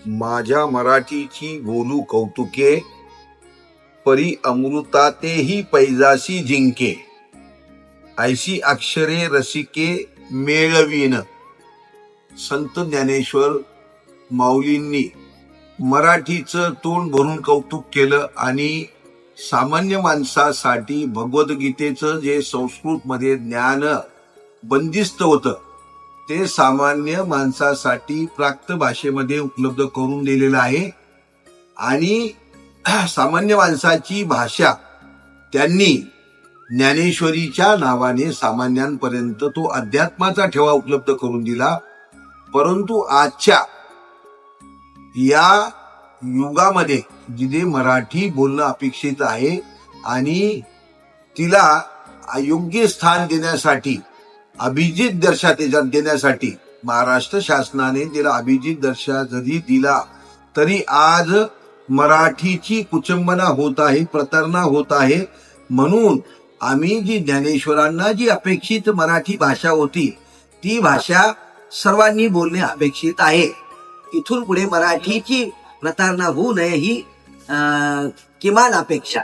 माझ्या मराठीची बोलू कौतुके, परी अमृतातेही पैजासी जिंके, ऐशी अक्षरे रसिके मेळवीन. संत ज्ञानेश्वर माऊलींनी मराठीचं तोंड भरून कौतुक केलं आणि सामान्य माणसासाठी भगवद्गीतेचं जे संस्कृतमध्ये ज्ञान बंदिस्त होतं ते सामान्य माणसासाठी प्राकृत भाषेमध्ये उपलब्ध करून दिलेलं आहे. आणि सामान्य माणसाची भाषा त्यांनी ज्ञानेश्वरीच्या नावाने सामान्यांपर्यंत तो अध्यात्माचा ठेवा उपलब्ध करून दिला. परंतु आजच्या या युगामध्ये जिथे मराठी बोलणं अपेक्षित आहे आणि तिला योग्य स्थान देण्यासाठी, अभिजित दर्जा देण्यासाठी महाराष्ट्र शासनाने तिला अभिजित दर्जा जरी दिला तरी आज मराठीची कुचंबना होत आहे, प्रतारणा होत आहे. म्हणून आम्ही जी ज्ञानेश्वरांना जी अपेक्षित मराठी भाषा होती ती भाषा सर्वांनी बोलणे अपेक्षित आहे. इथून पुढे मराठीची प्रतारणा होऊ नये ही किमान अपेक्षा.